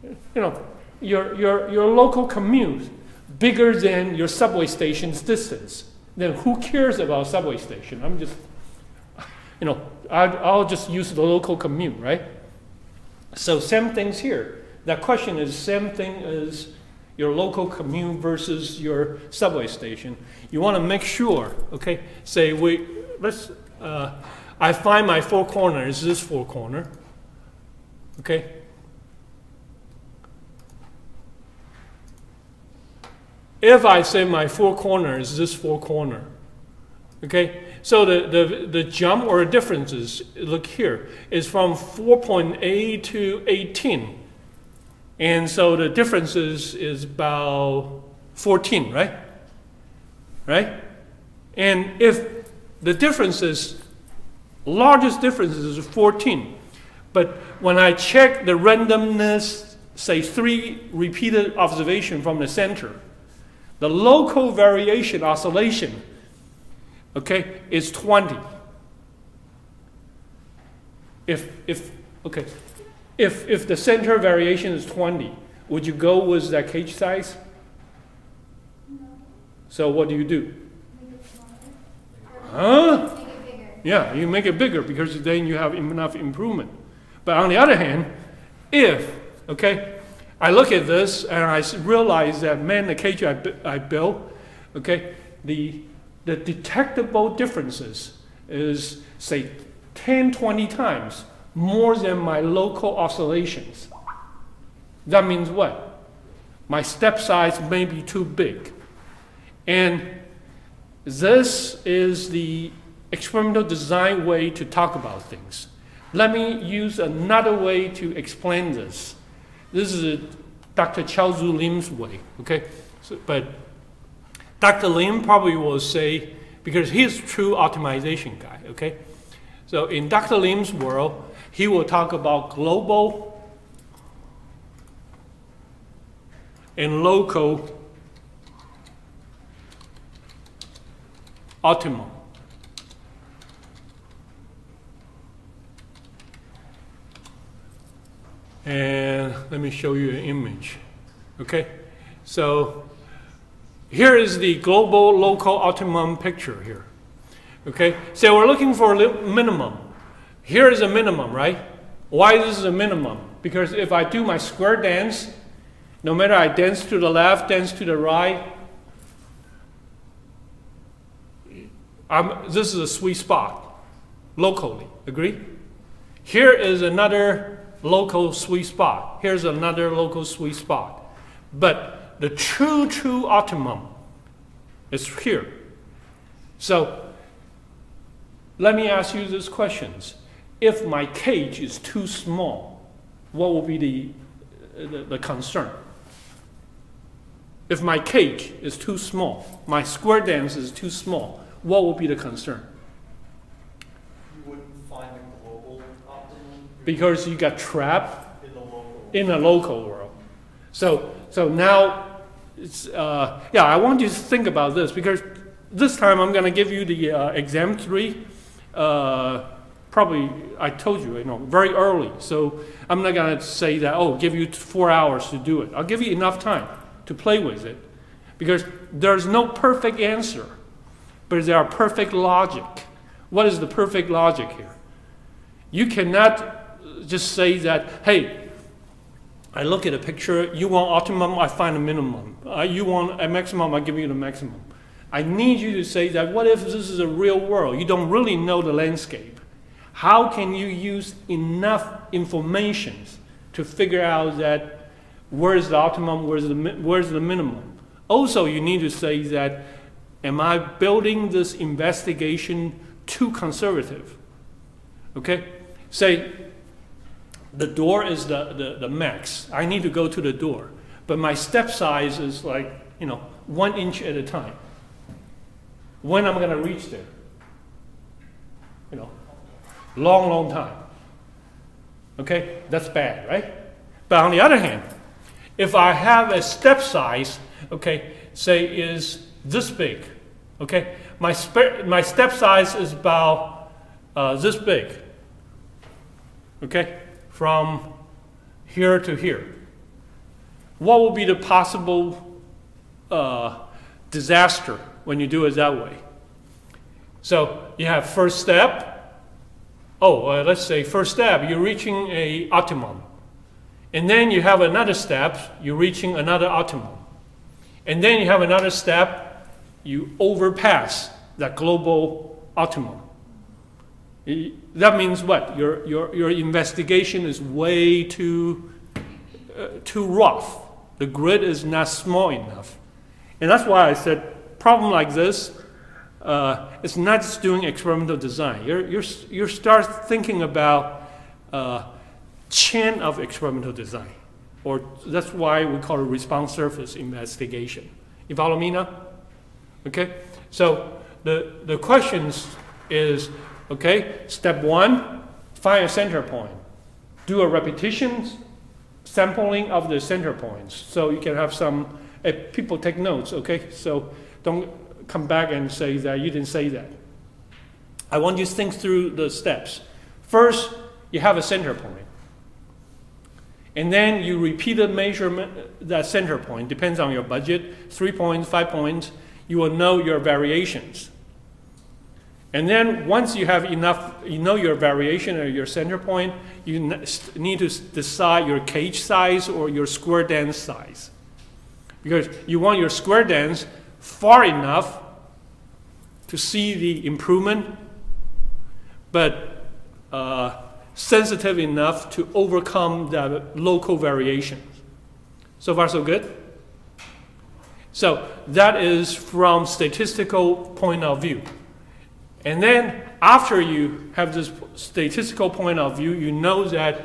you know, your local commute bigger than your subway station's distance, then who cares about subway station? I'm just, you know, I'll just use the local commute, right? So same things here. That question is same thing as your local commute versus your subway station. You want to make sure, okay? Say I find my 4 corner is this 4 corner, okay? If I say my 4 corner is this 4 corner, okay? So the jump or the differences, look here, is from 4.8 to 18. And so the differences is about 14, right? Right? And if the differences, largest differences is 14, but when I check the randomness, say 3 repeated observation from the center, the local variation oscillation, okay, is 20. If the center variation is 20, would you go with that cage size? No. So what do you do? Make it smaller. Huh? Make it bigger. Yeah, you make it bigger because then you have enough improvement. But on the other hand, if, okay, I look at this and I realize that, man, the cage I built, okay, the detectable differences is, say, 10, 20 times more than my local oscillations. That means what? My step size may be too big. And this is the experimental design way to talk about things. Let me use another way to explain this. This is Dr. Chao-Zu Lim's way, okay? So, but Dr. Lim probably will say, because he's a true optimization guy, okay? So in Dr. Lim's world, he will talk about global and local optimum. And let me show you an image, okay? So here is the global local optimum picture here, okay? So we're looking for a minimum. Here is a minimum, right? Why this is a minimum? Because if I do my square dance, no matter I dance to the left, dance to the right, this is a sweet spot, locally, agree? Here is another local sweet spot. Here's another local sweet spot. But the true optimum is here. So let me ask you these questions. If my cage is too small, what will be the concern? If my cage is too small, my square dance is too small, what will be the concern? You wouldn't find a global optimum Because you got trapped in the local. in a local world. So now, it's, yeah, I want you to think about this because this time I'm going to give you the exam 3. Probably, I told you, very early. So I'm not going to say that, oh, give you 4 hours to do it. I'll give you enough time to play with it because there's no perfect answer, but there are perfect logic. What is the perfect logic here? You cannot just say that, hey, I look at a picture, you want optimum, I find a minimum. You want a maximum, I give you the maximum. I need you to say that, what if this is a real world? You don't really know the landscape. How can you use enough information to figure out that where's the optimum, where's the minimum? Also, you need to say that, am I building this investigation too conservative? Okay? Say, the door is the max. I need to go to the door. But my step size is like, 1 inch at a time. When I'm going to reach there? Long time. Okay? That's bad, right? But on the other hand, if I have a step size, okay, say is this big, okay? My step size is about this big, okay? From here to here. What will be the possible disaster when you do it that way? So you have first step. Let's say first step, you're reaching a optimum. And then you have another step, you're reaching another optimum. And then you have another step, you overpass that global optimum. That means what? Your investigation is way too rough. The grid is not small enough. And that's why I said, problem like this, it's not just doing experimental design. You start thinking about chain of experimental design, or that's why we call it response surface investigation. You follow me now? Okay. So the questions is, okay, step 1, find a center point. Do a repetition sampling of the center points, so you can have some people take notes. Okay, so don't come back and say that you didn't say that. I want you to think through the steps. First, you have a center point. And then you repeat the measurement, that center point, depends on your budget, 3 points, 5 points, you will know your variations. And then once you have enough, you know your variation or your center point, you need to decide your cage size or your square dance size. Because you want your square dance far enough to see the improvement, but sensitive enough to overcome the local variations. So far, so good? So that is from statistical point of view. And then after you have this statistical point of view, you know that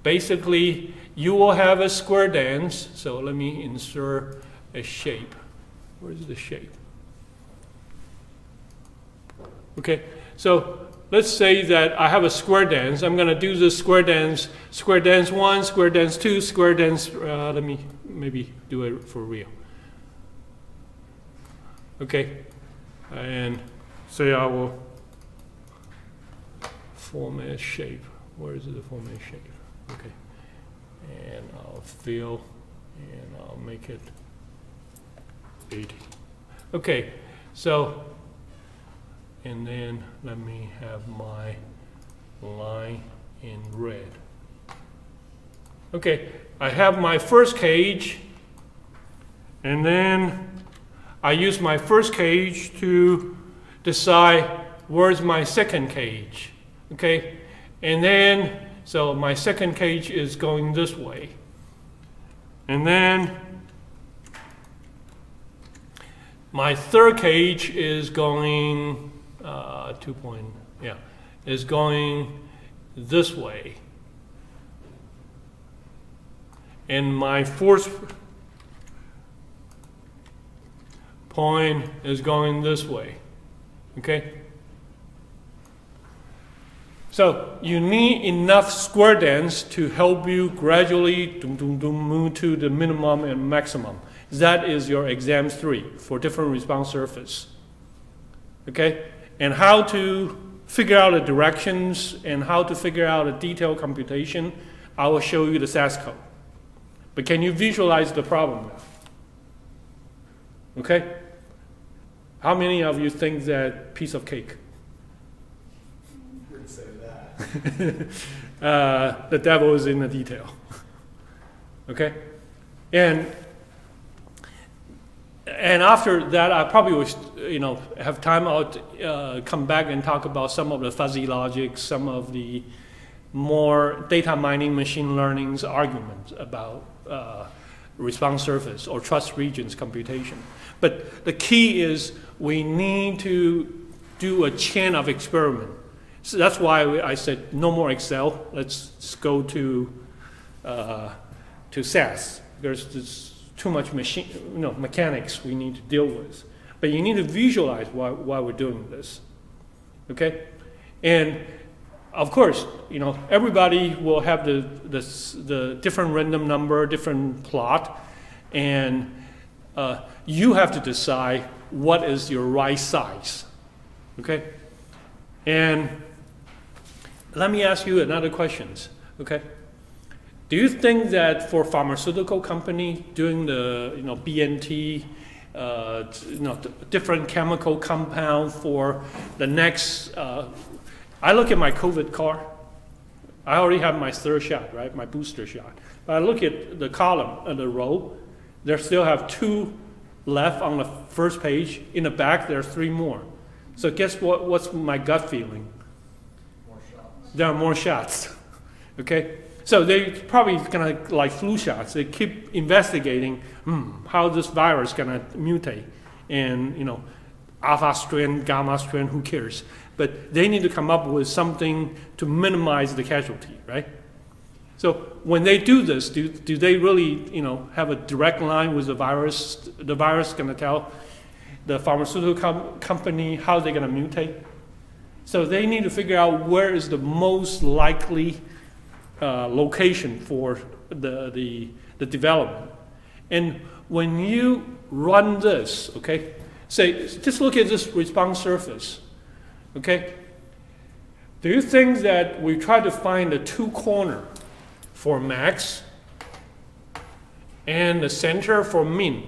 basically you will have a square dance. So let me insert a shape. Where's the shape? Okay, so let's say that I have a square dance. I'm going to do this square dance 1, square dance 2, square dance, let me maybe do it for real. Okay, and so I will form a shape. Where is the form a shape? Okay, and I'll fill, and I'll make it 80. Okay, so, and then let me have my line in red. Okay, I have my first cage, and then I use my first cage to decide where's my second cage. Okay, and then, so my second cage is going this way. And then my third cage is going, is going this way. And my fourth point is going this way. Okay? So you need enough square dance to help you gradually move to the minimum and maximum. That is your exam 3 for different response surface. Okay? And how to figure out the directions and how to figure out a detailed computation, I will show you the SAS code. But can you visualize the problem now? Okay? How many of you think that piece of cake? Wouldn't say that. The devil is in the detail. Okay, and after that, I probably will, have time out, come back and talk about some of the fuzzy logic, some of the more data mining, machine learning's arguments about response surface or trust regions computation. But the key is we need to do a chain of experiment. So that's why I said no more Excel. Let's go to SAS. There's too much mechanics we need to deal with. But you need to visualize why we're doing this. Okay, and of course, everybody will have the different random number, different plot, and you have to decide what is your right size. Okay, and let me ask you another question. Okay, do you think that for pharmaceutical company doing the BNT, different chemical compound for the next? I look at my COVID card. I already have my third shot, right? My booster shot. But I look at the column, the row. There still have 2 left on the first page. In the back, there's 3 more. So guess what? What's my gut feeling? More shots. There are more shots. Okay. So they probably gonna like flu shots. They keep investigating how this virus gonna mutate, and alpha strain, gamma strain, who cares? But they need to come up with something to minimize the casualty, right? So when they do this, do they really have a direct line with the virus? The virus going to tell the pharmaceutical company how they're going to mutate? So they need to figure out where is the most likely location for the development. And when you run this, okay, say just look at this response surface. Okay, do you think that we try to find the 2 corner for max and the center for min?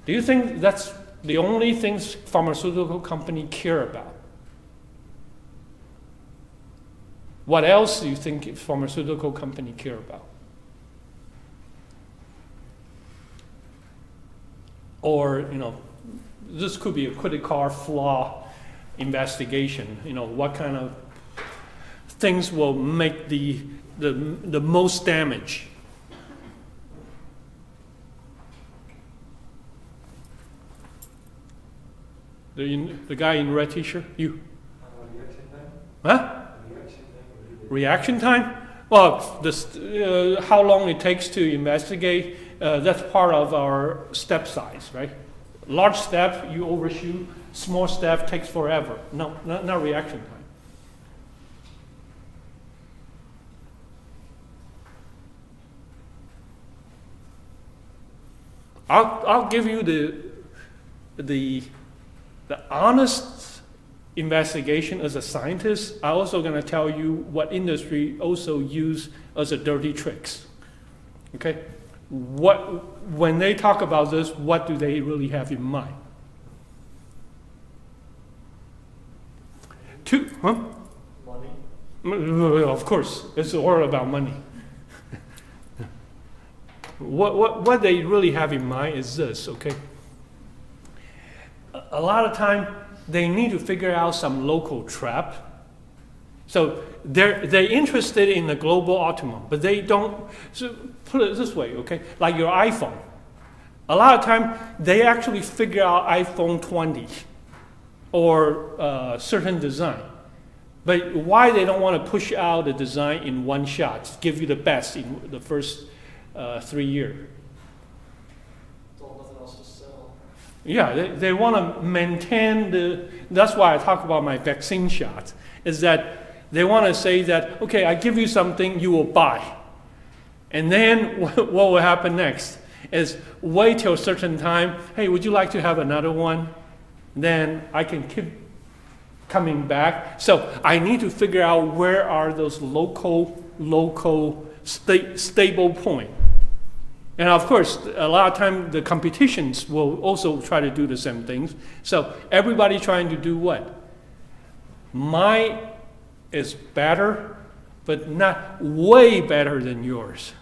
Do you think that's the only things pharmaceutical company care about? What else do you think pharmaceutical company care about? Or, this could be a critical flaw investigation. What kind of things will make the most damage? The guy in red t-shirt, you. Reaction time? Huh? Reaction time? Reaction time? Well, this how long it takes to investigate. That's part of our step size, right? Large step you overshoot. Small step takes forever. No, not reaction time. I'll give you the honest investigation as a scientist. I'm also going to tell you what industry also use as a dirty tricks. Okay, when they talk about this, what do they really have in mind? Money. Of course, it's all about money. What they really have in mind is this, okay? A lot of time, they need to figure out some local trap. So they're interested in the global optimum, but they don't. So put it this way, okay? Like your iPhone. A lot of time, they actually figure out iPhone 20 or certain design. But why they don't want to push out the design in one shot, give you the best in the first 3 years? There's all nothing else to sell. Yeah, they want to maintain that's why I talk about my vaccine shots, is that they want to say that, okay, I give you something you will buy. And then what will happen next is wait till a certain time, hey, would you like to have another one? Then I can keep coming back. So I need to figure out where are those local stable point. And of course, a lot of times the competitions will also try to do the same things. So everybody trying to do what? Mine is better, but not way better than yours.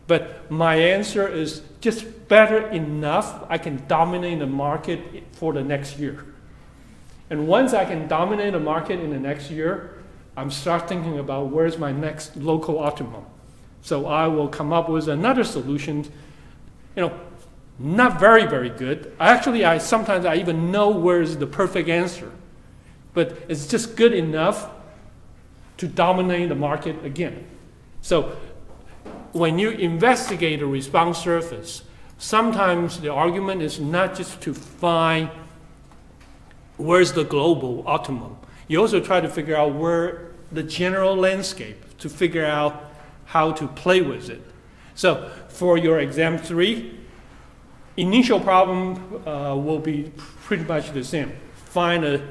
But my answer is just better enough I can dominate the market for the next year. And once I can dominate the market in the next year, I'm start thinking about where's my next local optimum. So I will come up with another solution, not very, very good. Actually, sometimes I even know where's the perfect answer. But it's just good enough to dominate the market again. So when you investigate a response surface, sometimes the argument is not just to find where's the global optimum. You also try to figure out where the general landscape to figure out how to play with it. So for your exam 3, initial problem will be pretty much the same. Find a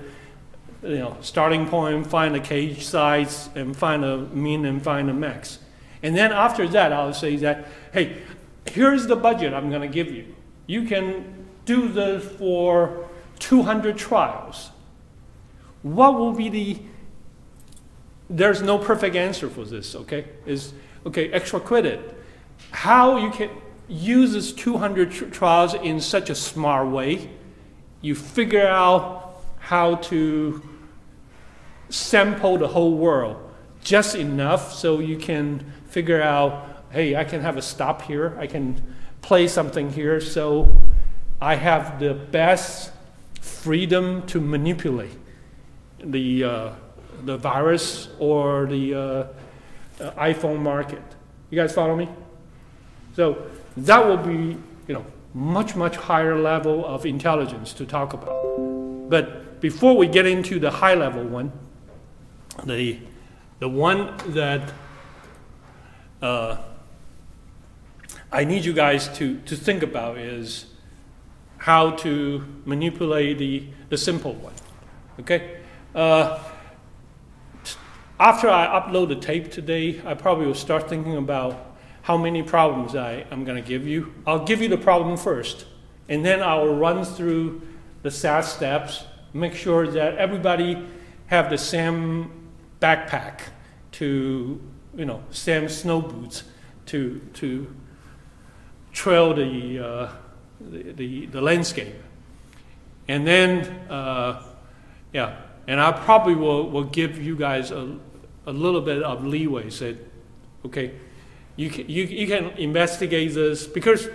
starting point, find a cage size, and find a mean and find a max. And then after that, I'll say that, hey, here's the budget I'm going to give you. You can do this for 200 trials. What will be there's no perfect answer for this, okay? Extra credit. How you can use this 200 trials in such a smart way, you figure out how to sample the whole world just enough so you can figure out, hey, I can have a stop here, I can play something here, so I have the best freedom to manipulate the virus or the iPhone market. You guys follow me? So that will be, much, much higher level of intelligence to talk about. But before we get into the high level one, the one that I need you guys to think about is how to manipulate the simple one, okay? After I upload the tape today, I probably will start thinking about how many problems I'm going to give you. I'll give you the problem first, and then I'll run through the SAS steps, make sure that everybody have the same backpack to, same snow boots to trail the landscape. And then, and I probably will give you guys a little bit of leeway. Said, okay, you can investigate this because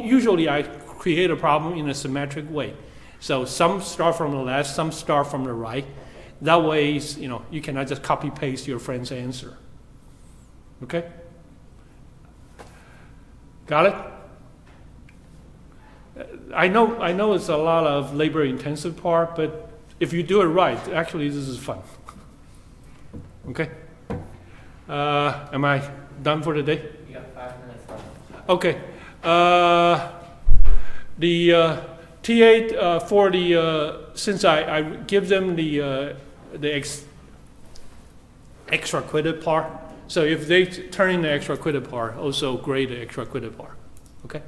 usually I create a problem in a symmetric way. So some start from the left, some start from the right. That way, you cannot just copy paste your friend's answer. Okay? Got it? I know it's a lot of labor intensive part, but if you do it right, actually this is fun. Okay? Am I done for today? You got 5 minutes left. Okay. The T8 for the since I give them the extra credit part, so if they turn in the extra credit part, also grade the extra credit part. Okay.